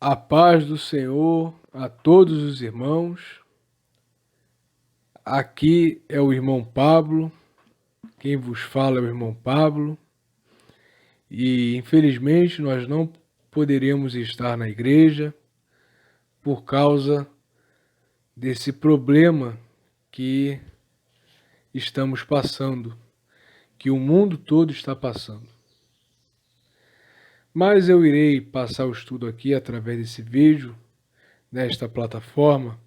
A paz do Senhor a todos os irmãos. Aqui é o irmão Pablo, quem vos fala é o irmão Pablo, e infelizmente nós não poderemos estar na igreja por causa desse problema que estamos passando, que o mundo todo está passando. Mas eu irei passar o estudo aqui através desse vídeo, nesta plataforma,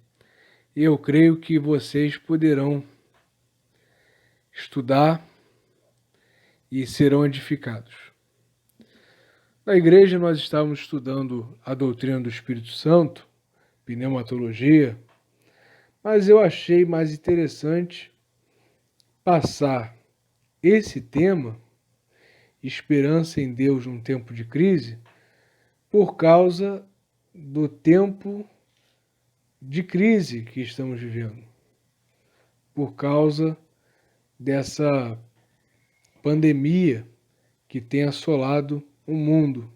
e eu creio que vocês poderão estudar e serão edificados. Na igreja nós estávamos estudando a doutrina do Espírito Santo, pneumatologia, mas eu achei mais interessante passar esse tema, esperança em Deus num tempo de crise, por causa do tempo de crise que estamos vivendo, por causa dessa pandemia que tem assolado o mundo.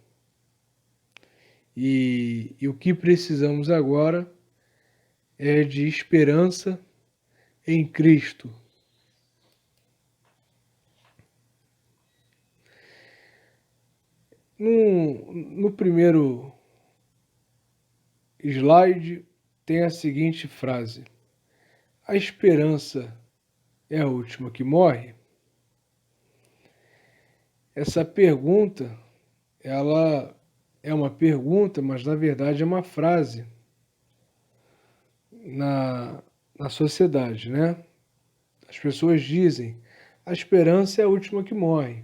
E o que precisamos agora é de esperança em Cristo. No primeiro slide tem a seguinte frase: a esperança é a última que morre? Essa pergunta, ela é uma pergunta, mas na verdade é uma frase na sociedade, né? As pessoas dizem, a esperança é a última que morre.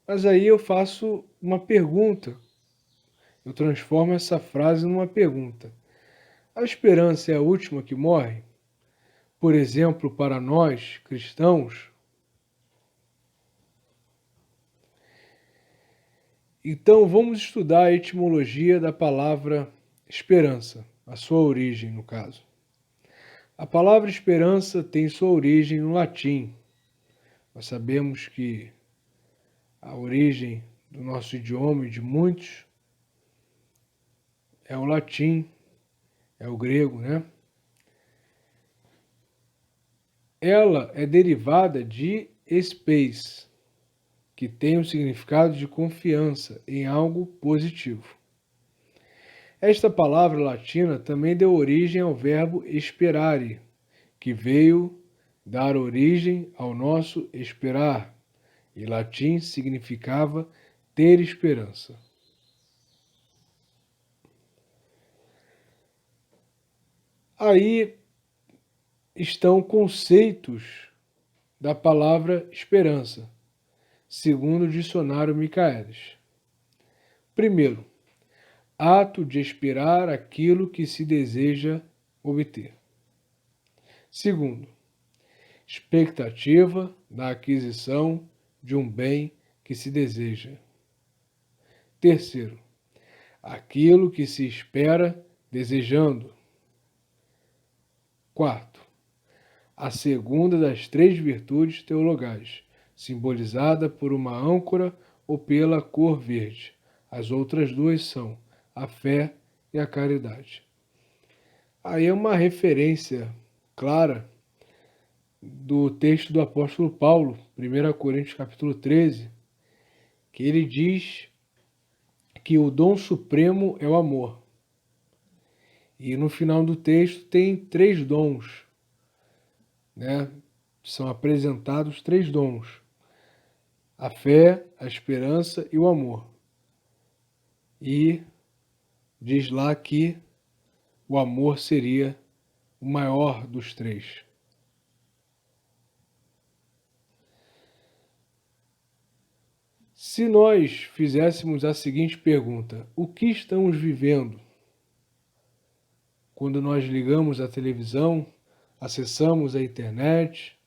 Mas aí eu faço uma pergunta, eu transformo essa frase numa pergunta. A esperança é a última que morre? Por exemplo, para nós, cristãos? Então vamos estudar a etimologia da palavra esperança, a sua origem, no caso. A palavra esperança tem sua origem no latim. Nós sabemos que a origem do nosso idioma e de muitos é o latim, é o grego, né? Ela é derivada de spes, que tem o significado de confiança em algo positivo. Esta palavra latina também deu origem ao verbo esperare, que veio dar origem ao nosso esperar, e latim significava ter esperança. Aí estão conceitos da palavra esperança, segundo o dicionário Michaelis. Primeiro, ato de esperar aquilo que se deseja obter. Segundo, expectativa da aquisição de um bem que se deseja. Terceiro, aquilo que se espera desejando. Quarto, a segunda das três virtudes teologais, simbolizada por uma âncora ou pela cor verde. As outras duas são a fé e a caridade. Aí é uma referência clara do texto do apóstolo Paulo, 1 Coríntios capítulo 13, que ele diz que o dom supremo é o amor. E no final do texto tem três dons, né? São apresentados três dons: a fé, a esperança e o amor. E diz lá que o amor seria o maior dos três. Se nós fizéssemos a seguinte pergunta: o que estamos vivendo? Quando nós ligamos a televisão, acessamos a internet,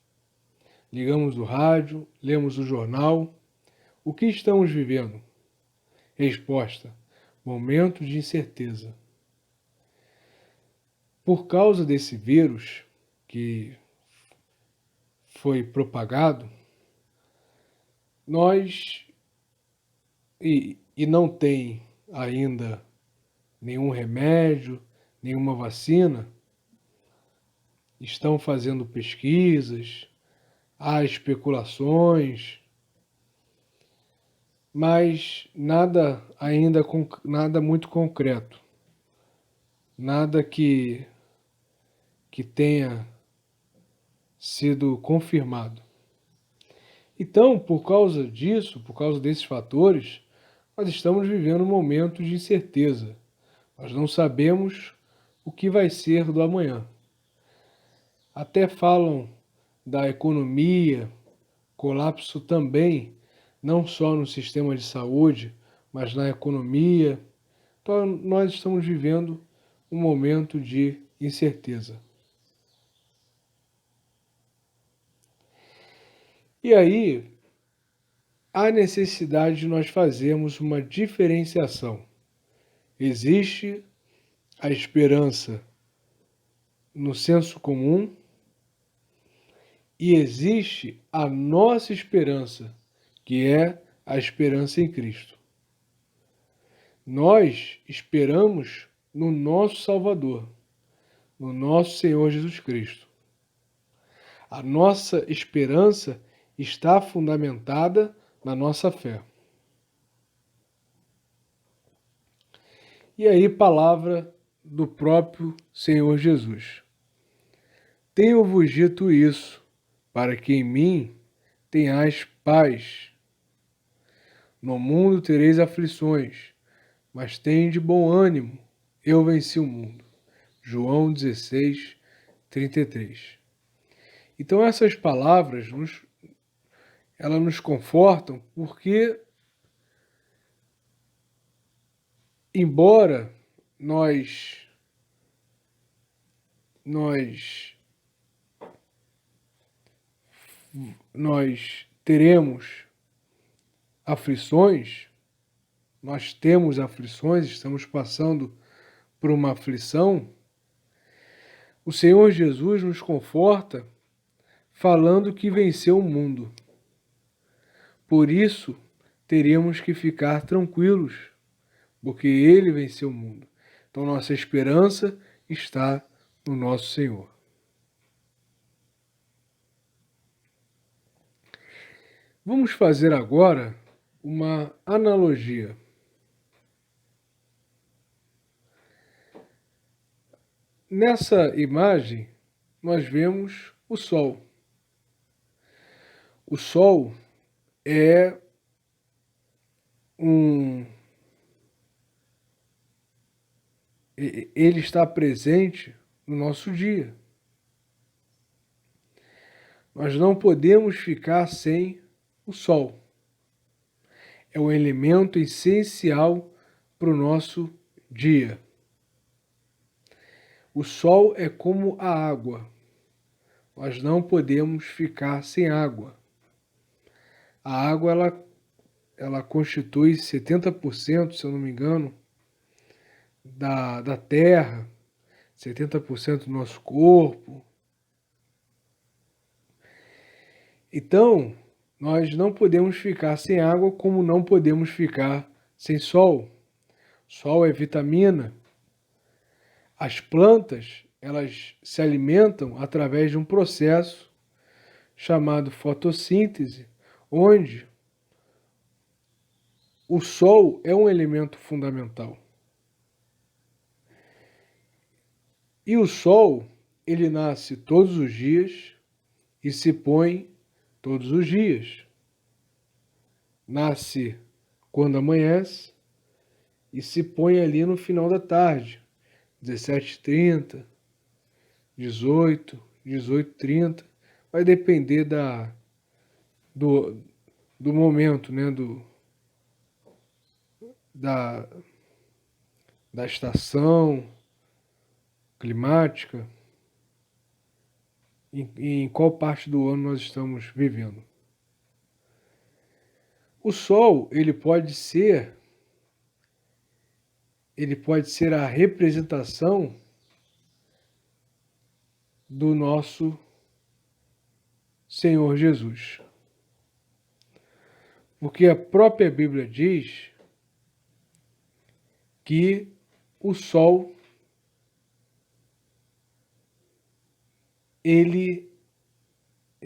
ligamos o rádio, lemos o jornal, o que estamos vivendo? Resposta: momento de incerteza. Por causa desse vírus que foi propagado, nós, e não tem ainda nenhum remédio, nenhuma vacina. Estão fazendo pesquisas, há especulações, mas nada ainda, nada muito concreto, nada que tenha sido confirmado. Então, por causa disso, por causa desses fatores, nós estamos vivendo um momento de incerteza. Nós não sabemos o que vai ser do amanhã. Até falam da economia, colapso também, não só no sistema de saúde, mas na economia. Então, nós estamos vivendo um momento de incerteza. E aí, há necessidade de nós fazermos uma diferenciação. Existe a esperança no senso comum e existe a nossa esperança, que é a esperança em Cristo. Nós esperamos no nosso Salvador, no nosso Senhor Jesus Cristo. A nossa esperança está fundamentada na nossa fé. E aí, palavra do próprio Senhor Jesus. Tenho-vos dito isso, para que em mim tenhais paz. No mundo tereis aflições, mas tende bom ânimo, eu venci o mundo. João 16, 33. Então essas palavras elas nos confortam porque, embora nós teremos aflições, nós temos aflições, estamos passando por uma aflição, o Senhor Jesus nos conforta falando que venceu o mundo. Por isso, teremos que ficar tranquilos, porque Ele venceu o mundo. Então, nossa esperança está no nosso Senhor. Vamos fazer agora uma analogia. Nessa imagem, nós vemos o Sol. O Sol é ele está presente no nosso dia. Nós não podemos ficar sem o Sol. É um elemento essencial para o nosso dia. O Sol é como a água. Nós não podemos ficar sem água. A água, ela constitui 70%, se eu não me engano, da terra, 70% do nosso corpo. Então, nós não podemos ficar sem água, como não podemos ficar sem sol. Sol é vitamina. As plantas, elas se alimentam através de um processo chamado fotossíntese, onde o sol é um elemento fundamental. E o sol, ele nasce todos os dias e se põe todos os dias. Nasce quando amanhece e se põe ali no final da tarde, 17h30, 18, 18h30. Vai depender do momento, né? Da estação climática, em qual parte do ano nós estamos vivendo. O Sol, ele pode ser a representação do nosso Senhor Jesus. Porque a própria Bíblia diz que o sol,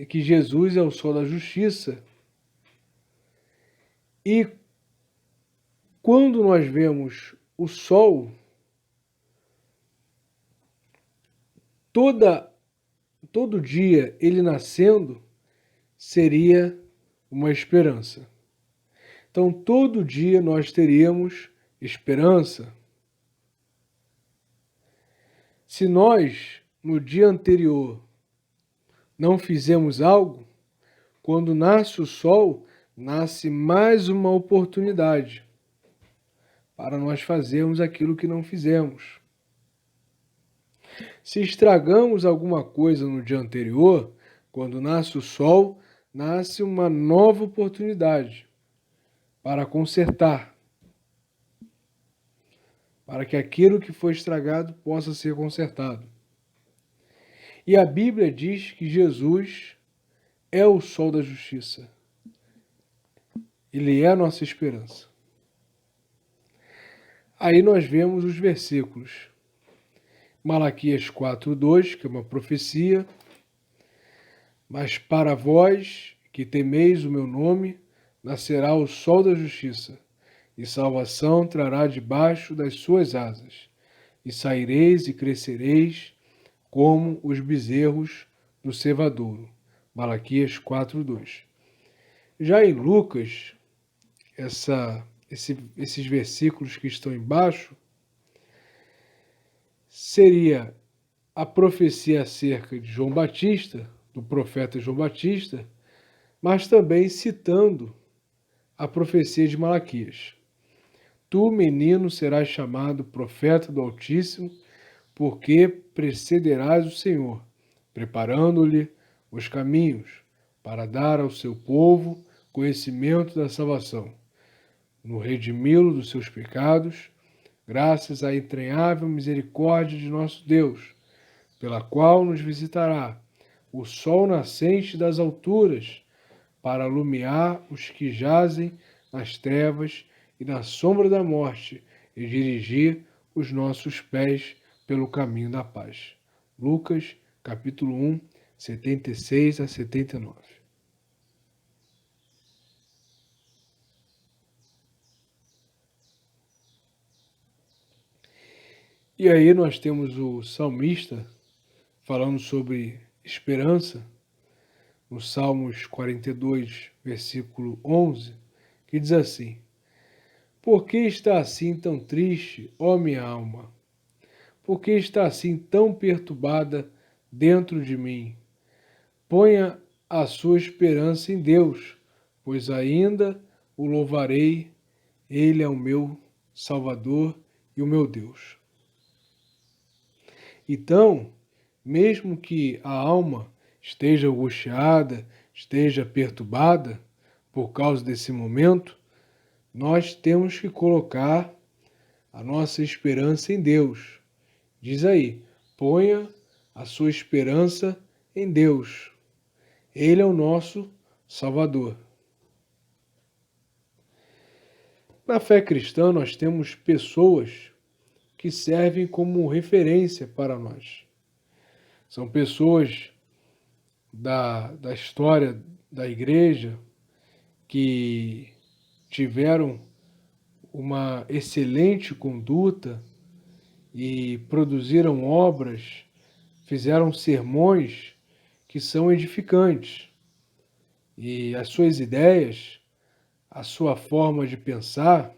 que Jesus é o sol da justiça. E quando nós vemos o sol, todo dia ele nascendo seria uma esperança. Então, todo dia nós teríamos esperança. Se nós, no dia anterior, não fizemos algo, quando nasce o sol, nasce mais uma oportunidade para nós fazermos aquilo que não fizemos. Se estragamos alguma coisa no dia anterior, quando nasce o sol, nasce uma nova oportunidade para consertar, para que aquilo que foi estragado possa ser consertado. E a Bíblia diz que Jesus é o sol da justiça. Ele é a nossa esperança. Aí nós vemos os versículos. Malaquias 4:2, que é uma profecia. Mas para vós que temeis o meu nome, nascerá o sol da justiça, e salvação trará debaixo das suas asas. E saireis e crescereis como os bezerros do cevadouro. Malaquias 4:2. Já em Lucas, esses versículos que estão embaixo, seria a profecia acerca de João Batista, do profeta João Batista, mas também citando a profecia de Malaquias. Tu, menino, serás chamado profeta do Altíssimo, porque precederás o Senhor, preparando-lhe os caminhos, para dar ao seu povo conhecimento da salvação, no redimi-lo dos seus pecados, graças à entranhável misericórdia de nosso Deus, pela qual nos visitará o sol nascente das alturas, para alumiar os que jazem nas trevas e na sombra da morte, e dirigir os nossos pés pelo caminho da paz. Lucas, capítulo 1, 76 a 79. E aí nós temos o salmista falando sobre esperança, no Salmos 42, versículo 11, que diz assim: Por que está assim tão triste, ó minha alma? Por que está assim tão perturbada dentro de mim? Ponha a sua esperança em Deus, pois ainda o louvarei, Ele é o meu Salvador e o meu Deus. Então, mesmo que a alma esteja angustiada, esteja perturbada por causa desse momento, nós temos que colocar a nossa esperança em Deus. Diz aí, ponha a sua esperança em Deus. Ele é o nosso Salvador. Na fé cristã, nós temos pessoas que servem como referência para nós. São pessoas da história da igreja que tiveram uma excelente conduta e produziram obras, fizeram sermões que são edificantes. E as suas ideias, a sua forma de pensar,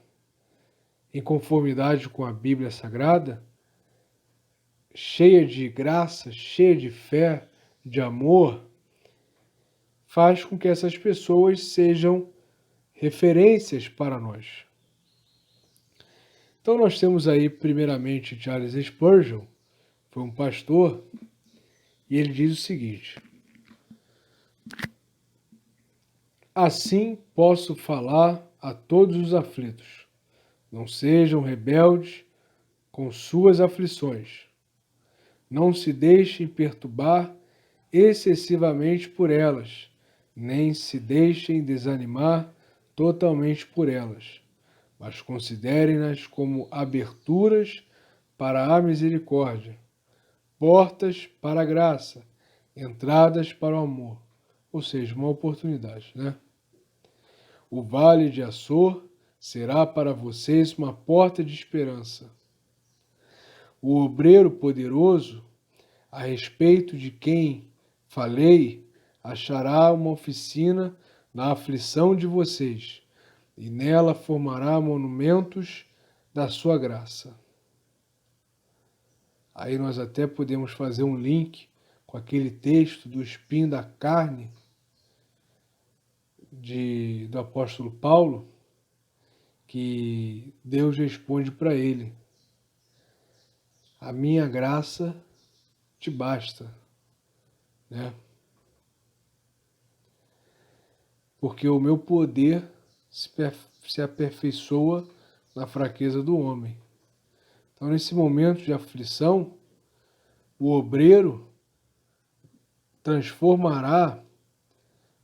em conformidade com a Bíblia Sagrada, cheia de graça, cheia de fé, de amor, faz com que essas pessoas sejam referências para nós. Então nós temos aí, primeiramente, Charles Spurgeon, foi um pastor, e ele diz o seguinte: Assim posso falar a todos os aflitos, não sejam rebeldes com suas aflições, não se deixem perturbar excessivamente por elas, nem se deixem desanimar totalmente por elas, mas considerem-nas como aberturas para a misericórdia, portas para a graça, entradas para o amor. Ou seja, uma oportunidade, né? O vale de Açor será para vocês uma porta de esperança. O obreiro poderoso, a respeito de quem falei, achará uma oficina na aflição de vocês, e nela formará monumentos da sua graça. Aí nós até podemos fazer um link com aquele texto do espinho da carne do apóstolo Paulo, que Deus responde para ele: a minha graça te basta, né? Porque o meu poder se aperfeiçoa na fraqueza do homem. Então, nesse momento de aflição, o obreiro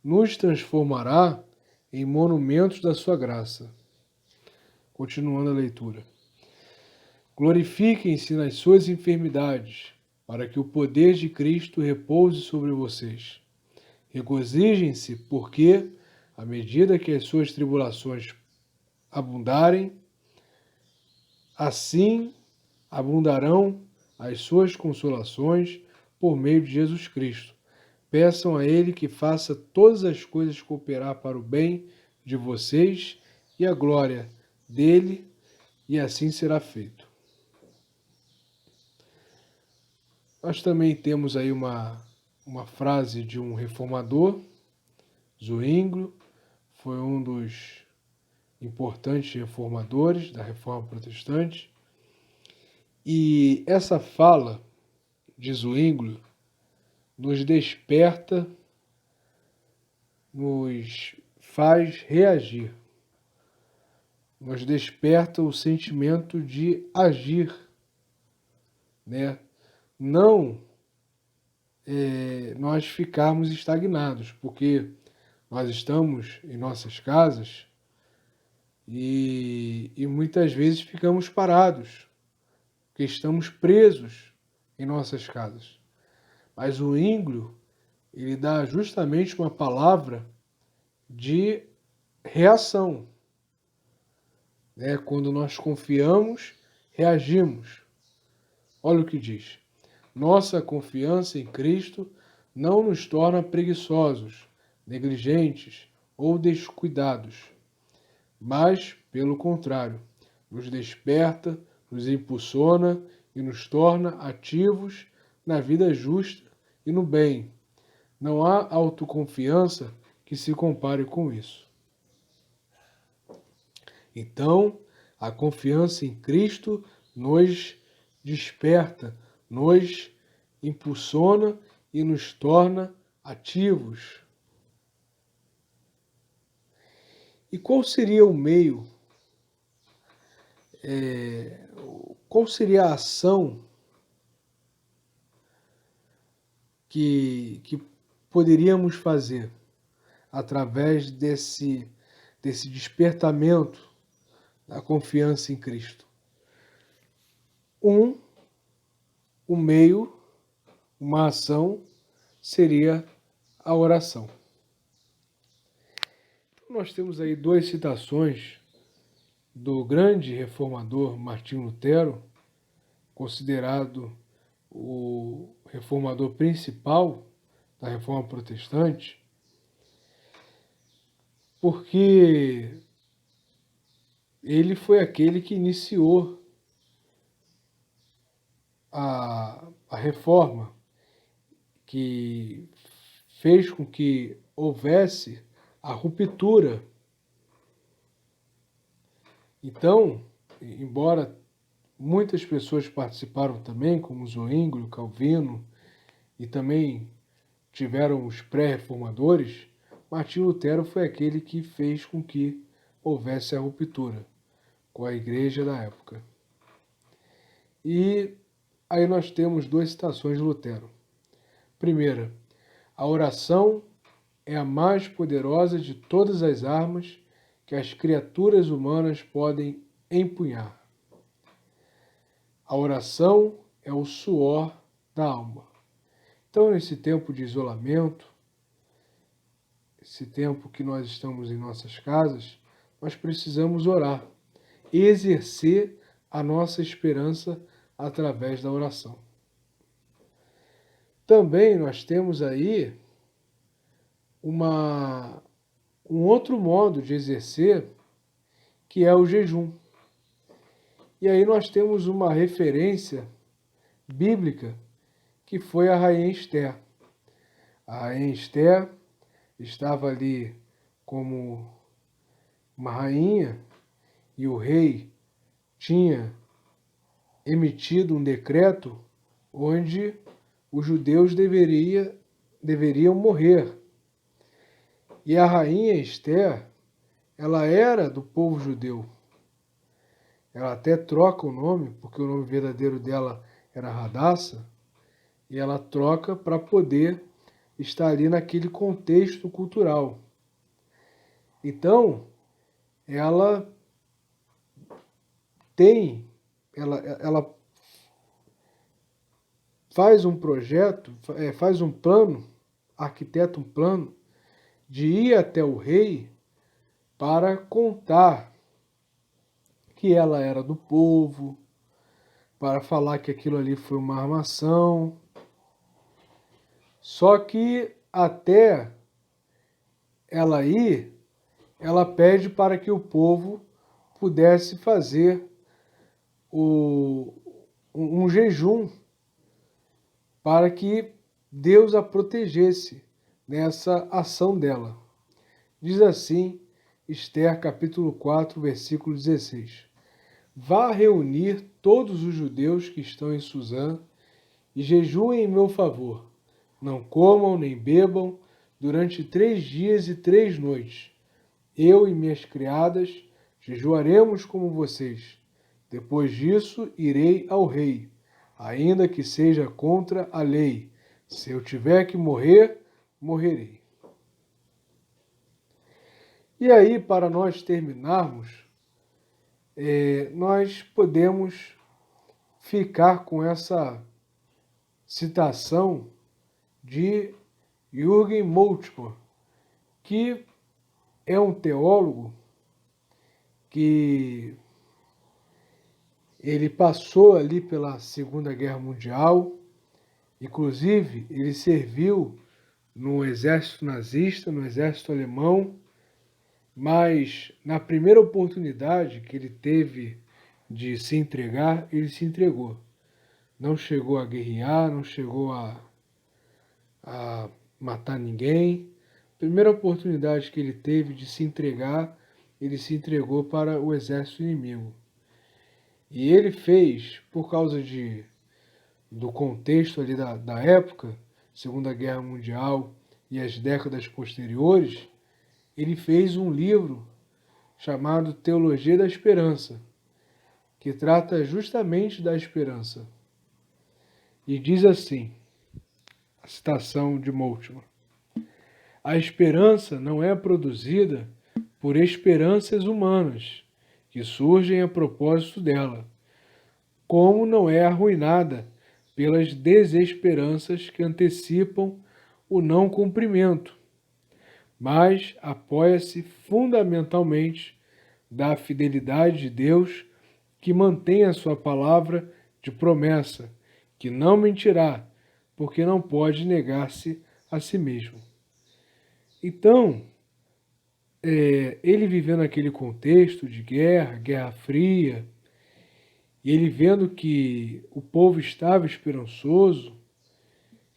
nos transformará em monumentos da sua graça. Continuando a leitura. Glorifiquem-se nas suas enfermidades, para que o poder de Cristo repouse sobre vocês. Regozijem-se, porque, à medida que as suas tribulações abundarem, assim abundarão as suas consolações por meio de Jesus Cristo. Peçam a Ele que faça todas as coisas cooperar para o bem de vocês e a glória dele, e assim será feito. Nós também temos aí uma frase de um reformador, Zwinglio, foi um dos importantes reformadores da Reforma Protestante, e essa fala de Zwinglio nos desperta, nos faz reagir, nos desperta o sentimento de agir, né? Não nós ficarmos estagnados, porque nós estamos em nossas casas e muitas vezes ficamos parados, porque estamos presos em nossas casas. Mas o Zwinglio, ele dá justamente uma palavra de reação, né? Quando nós confiamos, reagimos. Olha o que diz: nossa confiança em Cristo não nos torna preguiçosos, negligentes ou descuidados, mas, pelo contrário, nos desperta, nos impulsiona e nos torna ativos na vida justa e no bem. Não há autoconfiança que se compare com isso. Então, a confiança em Cristo nos desperta, nos impulsiona e nos torna ativos. E qual seria o meio, qual seria a ação que poderíamos fazer através desse despertamento da confiança em Cristo? O meio, uma ação, seria a oração. Nós temos aí duas citações do grande reformador Martinho Lutero, considerado o reformador principal da Reforma Protestante, porque ele foi aquele que iniciou a reforma, que fez com que houvesse a ruptura. Então, embora muitas pessoas participaram também, como Zwinglio, Calvino, e também tiveram os pré-reformadores, Martinho Lutero foi aquele que fez com que houvesse a ruptura com a igreja da época. E aí nós temos duas citações de Lutero. Primeira, a oração é a mais poderosa de todas as armas que as criaturas humanas podem empunhar. A oração é o suor da alma. Então, nesse tempo de isolamento, esse tempo que nós estamos em nossas casas, nós precisamos orar e exercer a nossa esperança através da oração. Também nós temos aí um outro modo de exercer, que é o jejum. E aí nós temos uma referência bíblica, que foi a rainha Esther. A rainha Esther estava ali como uma rainha e o rei tinha emitido um decreto onde os judeus deveriam morrer. E a rainha Esther, ela era do povo judeu. Ela até troca o nome, porque o nome verdadeiro dela era Radassa, e ela troca para poder estar ali naquele contexto cultural. Então, ela faz um projeto, faz um plano, arquiteta um plano, de ir até o rei para contar que ela era do povo, para falar que aquilo ali foi uma armação. Só que até ela ir, ela pede para que o povo pudesse fazer um jejum para que Deus a protegesse nessa ação dela. Diz assim, Esther capítulo 4, versículo 16. Vá reunir todos os judeus que estão em Suzã e jejuem em meu favor. Não comam nem bebam durante 3 dias e 3 noites. Eu e minhas criadas jejuaremos como vocês. Depois disso, irei ao rei, ainda que seja contra a lei. Se eu tiver que morrer, morrerei. E aí, para nós terminarmos, nós podemos ficar com essa citação de Jürgen Moltmann, que é um teólogo que ele passou ali pela Segunda Guerra Mundial, inclusive ele serviu no exército nazista, no exército alemão, mas na primeira oportunidade que ele teve de se entregar, ele se entregou. Não chegou a guerrear, não chegou a matar ninguém. Primeira oportunidade que ele teve de se entregar, ele se entregou para o exército inimigo. E ele fez, por causa do contexto ali da época, Segunda Guerra Mundial e as décadas posteriores, ele fez um livro chamado Teologia da Esperança, que trata justamente da esperança. E diz assim, a citação de Moltmann: a esperança não é produzida por esperanças humanas, que surgem a propósito dela, como não é arruinada pelas desesperanças que antecipam o não cumprimento, mas apoia-se fundamentalmente da fidelidade de Deus, que mantém a sua palavra de promessa, que não mentirá, porque não pode negar-se a si mesmo. Então, ele vivendo naquele contexto de guerra, Guerra Fria, e ele vendo que o povo estava esperançoso,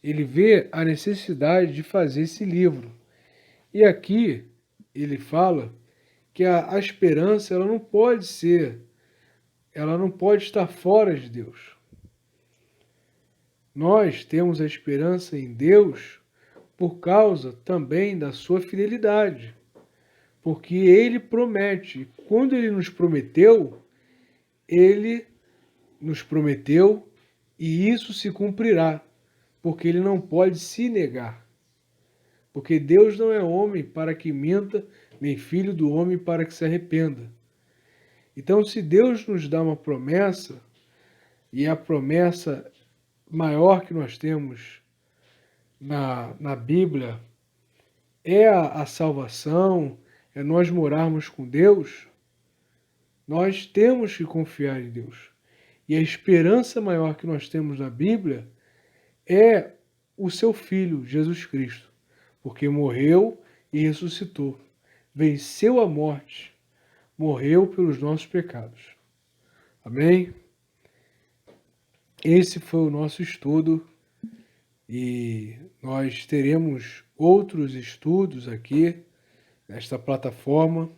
ele vê a necessidade de fazer esse livro. E aqui ele fala que a esperança ela não pode estar fora de Deus. Nós temos a esperança em Deus por causa também da sua fidelidade. Porque ele promete. Quando ele nos prometeu e isso se cumprirá. Porque ele não pode se negar. Porque Deus não é homem para que minta, nem filho do homem para que se arrependa. Então, se Deus nos dá uma promessa, E a promessa maior que nós temos na Bíblia é a salvação, é nós morarmos com Deus, nós temos que confiar em Deus. E a esperança maior que nós temos na Bíblia é o seu Filho, Jesus Cristo, porque morreu e ressuscitou, venceu a morte, morreu pelos nossos pecados. Amém? Esse foi o nosso estudo e nós teremos outros estudos aqui nesta plataforma,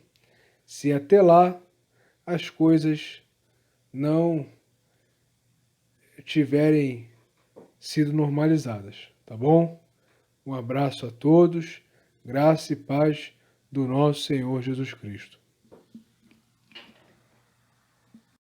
se até lá as coisas não tiverem sido normalizadas, tá bom? Um abraço a todos, graça e paz do nosso Senhor Jesus Cristo.